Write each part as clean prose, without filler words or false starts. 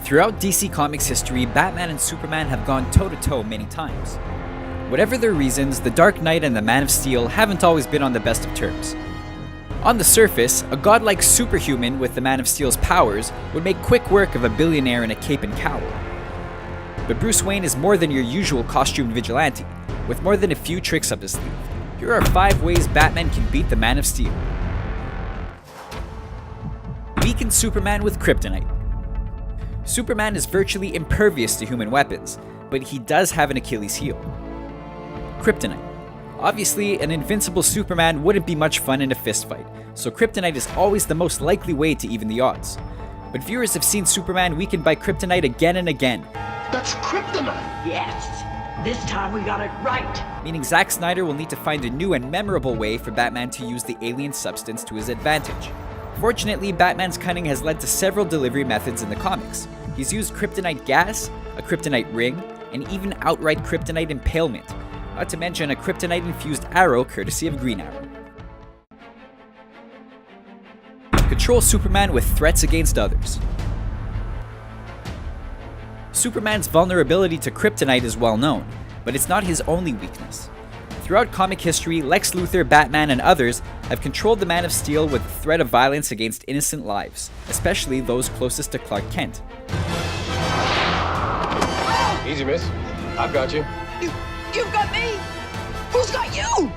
Throughout DC Comics history, Batman and Superman have gone toe-to-toe many times. Whatever their reasons, the Dark Knight and the Man of Steel haven't always been on the best of terms. On the surface, a godlike superhuman with the Man of Steel's powers would make quick work of a billionaire in a cape and cowl. But Bruce Wayne is more than your usual costumed vigilante, with more than a few tricks up his sleeve. Here are 5 ways Batman can beat the Man of Steel. Weaken Superman with kryptonite. Superman is virtually impervious to human weapons, but he does have an Achilles heel. Kryptonite. Obviously, an invincible Superman wouldn't be much fun in a fistfight, so kryptonite is always the most likely way to even the odds. But viewers have seen Superman weakened by kryptonite again and again. That's kryptonite! Yes, this time we got it right. Meaning Zack Snyder will need to find a new and memorable way for Batman to use the alien substance to his advantage. Fortunately, Batman's cunning has led to several delivery methods in the comics. He's used kryptonite gas, a kryptonite ring, and even outright kryptonite impalement, not to mention a kryptonite-infused arrow courtesy of Green Arrow. Control Superman with threats against others. Superman's vulnerability to kryptonite is well known, but it's not his only weakness. Throughout comic history, Lex Luthor, Batman, and others have controlled the Man of Steel with the threat of violence against innocent lives, especially those closest to Clark Kent. Easy, miss. I've got you. You've got me! Who's got you?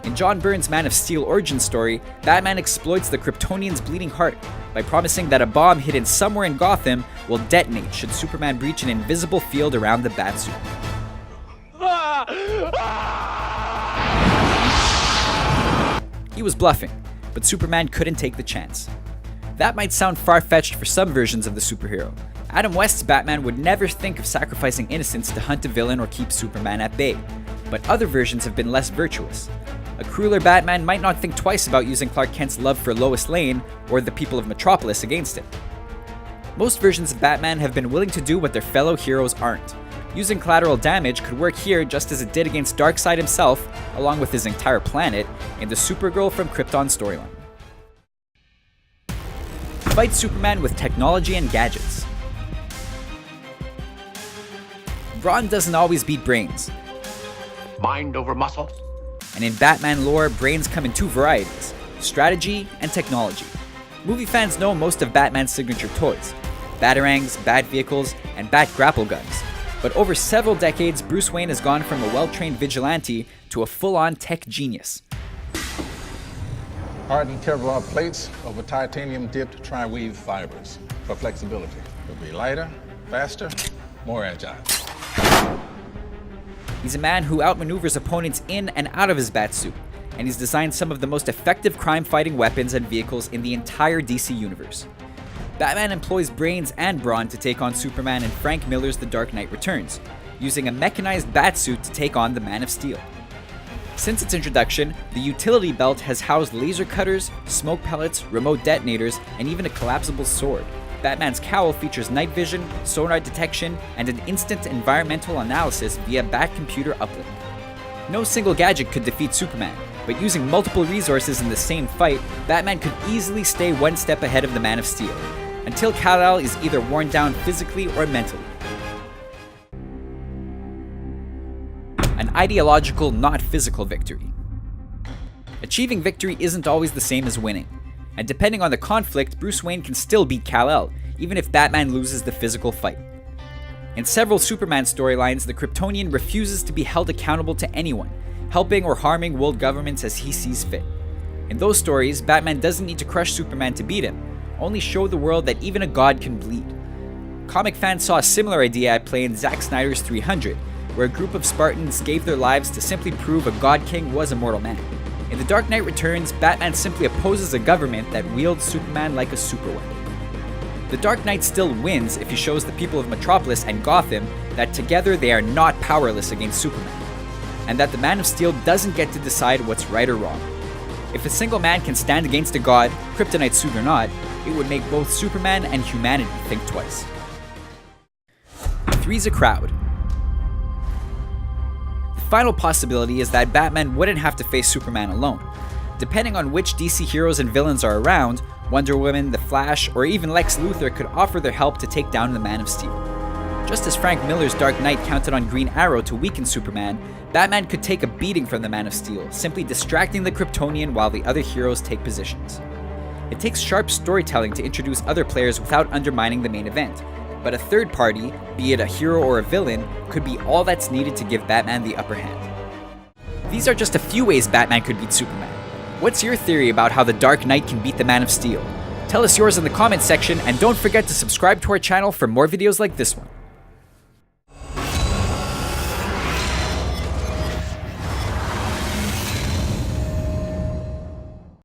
In John Byrne's Man of Steel origin story, Batman exploits the Kryptonian's bleeding heart by promising that a bomb hidden somewhere in Gotham will detonate should Superman breach an invisible field around the Batsuit. He was bluffing, but Superman couldn't take the chance. That might sound far-fetched for some versions of the superhero. Adam West's Batman would never think of sacrificing innocents to hunt a villain or keep Superman at bay, but other versions have been less virtuous. A crueler Batman might not think twice about using Clark Kent's love for Lois Lane or the people of Metropolis against him. Most versions of Batman have been willing to do what their fellow heroes aren't. Using collateral damage could work here just as it did against Darkseid himself, along with his entire planet, in the Supergirl from Krypton storyline. Fight Superman with technology and gadgets. Brawn doesn't always beat brains. Mind over muscle? And in Batman lore, brains come in 2 varieties, strategy and technology. Movie fans know most of Batman's signature toys, batarangs, bat vehicles, and bat grapple guns. But over several decades, Bruce Wayne has gone from a well-trained vigilante to a full-on tech genius. Hardened Kevlar plates over titanium-dipped tri-weave fibers for flexibility. It'll be lighter, faster, more agile. He's a man who outmaneuvers opponents in and out of his Batsuit, and he's designed some of the most effective crime-fighting weapons and vehicles in the entire DC universe. Batman employs brains and brawn to take on Superman in Frank Miller's The Dark Knight Returns, using a mechanized Batsuit to take on the Man of Steel. Since its introduction, the utility belt has housed laser cutters, smoke pellets, remote detonators, and even a collapsible sword. Batman's cowl features night vision, sonar detection, and an instant environmental analysis via Bat computer uplink. No single gadget could defeat Superman, but using multiple resources in the same fight, Batman could easily stay one step ahead of the Man of Steel, until Kal-El is either worn down physically or mentally. An ideological, not physical victory. Achieving victory isn't always the same as winning, and depending on the conflict, Bruce Wayne can still beat Kal-El, even if Batman loses the physical fight. In several Superman storylines, the Kryptonian refuses to be held accountable to anyone, helping or harming world governments as he sees fit. In those stories, Batman doesn't need to crush Superman to beat him, only show the world that even a god can bleed. Comic fans saw a similar idea at play in Zack Snyder's 300, where a group of Spartans gave their lives to simply prove a god king was a mortal man. In The Dark Knight Returns, Batman simply opposes a government that wields Superman like a superweapon. The Dark Knight still wins if he shows the people of Metropolis and Gotham that together they are not powerless against Superman, and that the Man of Steel doesn't get to decide what's right or wrong. If a single man can stand against a god, kryptonite suit or not, it would make both Superman and humanity think twice. Three's a crowd. The final possibility is that Batman wouldn't have to face Superman alone. Depending on which DC heroes and villains are around, Wonder Woman, The Flash, or even Lex Luthor could offer their help to take down the Man of Steel. Just as Frank Miller's Dark Knight counted on Green Arrow to weaken Superman, Batman could take a beating from the Man of Steel, simply distracting the Kryptonian while the other heroes take positions. It takes sharp storytelling to introduce other players without undermining the main event, but a third party, be it a hero or a villain, could be all that's needed to give Batman the upper hand. These are just a few ways Batman could beat Superman. What's your theory about how the Dark Knight can beat the Man of Steel? Tell us yours in the comments section, and don't forget to subscribe to our channel for more videos like this one.